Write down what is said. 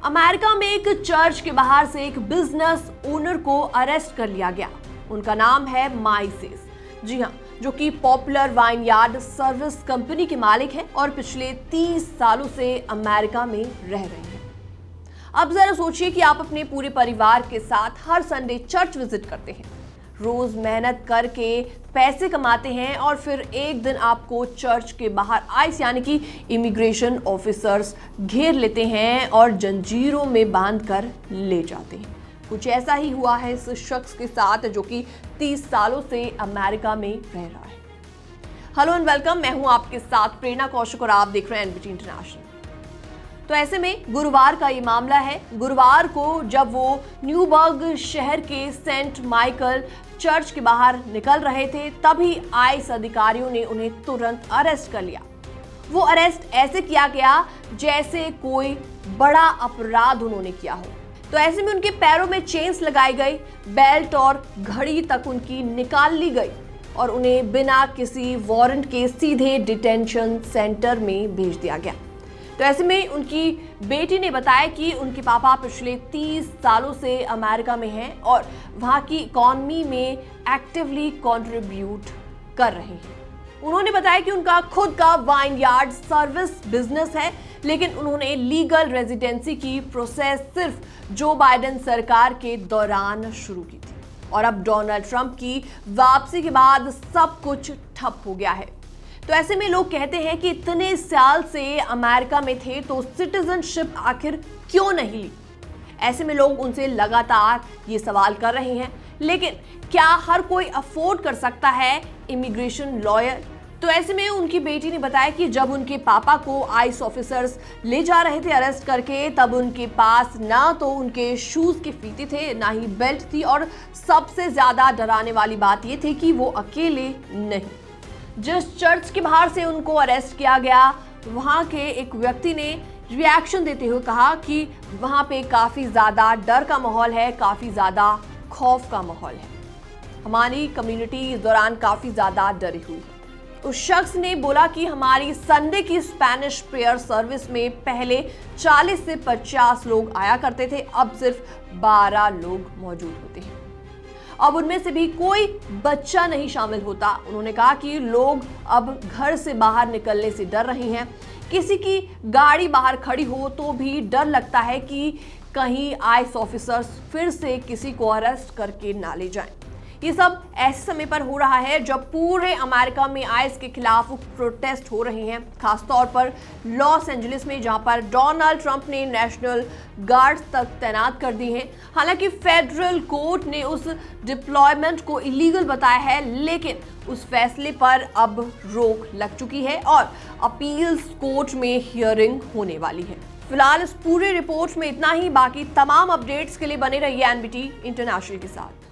America में एक church के बाहर से एक बिजनेस ओनर को अरेस्ट कर लिया गया। उनका नाम है माइसेस, जी हाँ, जो कि पॉपुलर वाइनयार्ड सर्विस कंपनी के मालिक हैं और पिछले 30 सालों से अमेरिका में रह रहे हैं। अब जरा सोचिए कि आप अपने पूरे परिवार के साथ हर संडे चर्च विजिट करते हैं, रोज मेहनत करके पैसे कमाते हैं और फिर एक दिन आपको चर्च के बाहर आइस यानी कि इमिग्रेशन ऑफिसर्स घेर लेते हैं और जंजीरों में बांधकर ले जाते हैं। कुछ ऐसा ही हुआ है इस शख्स के साथ जो कि 30 सालों से अमेरिका में रह रहा है। हेलो एंड वेलकम, मैं हूं आपके साथ प्रेरणा कौशिक और आप देख रहे हैं एनबीटी इंटरनेशनल। तो ऐसे में गुरुवार का ये मामला है। गुरुवार को जब वो न्यूबर्ग शहर के सेंट माइकल चर्च के बाहर निकल रहे थे, तभी आईएस अधिकारियों ने उन्हें तुरंत अरेस्ट कर लिया। वो अरेस्ट ऐसे किया गया जैसे कोई बड़ा अपराध उन्होंने किया हो। तो ऐसे में उनके पैरों में चेन्स लगाई गई, बेल्ट और घड़ी तक उनकी निकाल ली गई और उन्हें बिना किसी वारंट के सीधे डिटेंशन सेंटर में भेज दिया गया। तो ऐसे में उनकी बेटी ने बताया कि उनके पापा पिछले 30 सालों से अमेरिका में हैं और वहाँ की इकॉनमी में एक्टिवली कंट्रीब्यूट कर रहे हैं। उन्होंने बताया कि उनका खुद का वाइनयार्ड सर्विस बिजनेस है, लेकिन उन्होंने लीगल रेजिडेंसी की प्रोसेस सिर्फ जो बाइडेन सरकार के दौरान शुरू की थी और अब डोनाल्ड ट्रंप की वापसी के बाद सब कुछ ठप हो गया है। तो ऐसे में लोग कहते हैं कि इतने साल से अमेरिका में थे तो सिटीजनशिप आखिर क्यों नहीं ली। ऐसे में लोग उनसे लगातार ये सवाल कर रहे हैं, लेकिन क्या हर कोई अफोर्ड कर सकता है इमिग्रेशन लॉयर? तो ऐसे में उनकी बेटी ने बताया कि जब उनके पापा को आईएस ऑफिसर्स ले जा रहे थे अरेस्ट करके, तब उनके पास ना तो उनके शूज के फीते थे, ना ही बेल्ट थी और सबसे ज्यादा डराने वाली बात ये थी कि वो अकेले नहीं। जिस चर्च के बाहर से उनको अरेस्ट किया गया, वहां के एक व्यक्ति ने रिएक्शन देते हुए कहा कि वहां पे काफी ज्यादा डर का माहौल है, काफी ज्यादा खौफ का माहौल है। हमारी कम्युनिटी इस दौरान काफी ज्यादा डरी हुई है। उस शख्स ने बोला कि हमारी संडे की स्पेनिश प्रेयर सर्विस में पहले 40 से 50 लोग आया करते थे, अब सिर्फ 12 लोग मौजूद होते हैं। अब उनमें से भी कोई बच्चा नहीं शामिल होता। उन्होंने कहा कि लोग अब घर से बाहर निकलने से डर रहे हैं। किसी की गाड़ी बाहर खड़ी हो तो भी डर लगता है कि कहीं आईएस ऑफिसर्स फिर से किसी को अरेस्ट करके ना ले जाएं। ये सब ऐसे समय पर हो रहा है जब पूरे अमेरिका में आईएस के खिलाफ प्रोटेस्ट हो रहे हैं, खासतौर पर लॉस एंजलिस में, जहां पर डोनाल्ड ट्रंप ने नेशनल गार्ड्स तक तैनात कर दी हैं। हालांकि फेडरल कोर्ट ने उस डिप्लॉयमेंट को इलीगल बताया है, लेकिन उस फैसले पर अब रोक लग चुकी है और अपील्स कोर्ट में हियरिंग होने वाली है। फिलहाल इस पूरे रिपोर्ट में इतना ही। बाकी तमाम अपडेट्स के लिए बने रहिए एनबीटी इंटरनेशनल के साथ।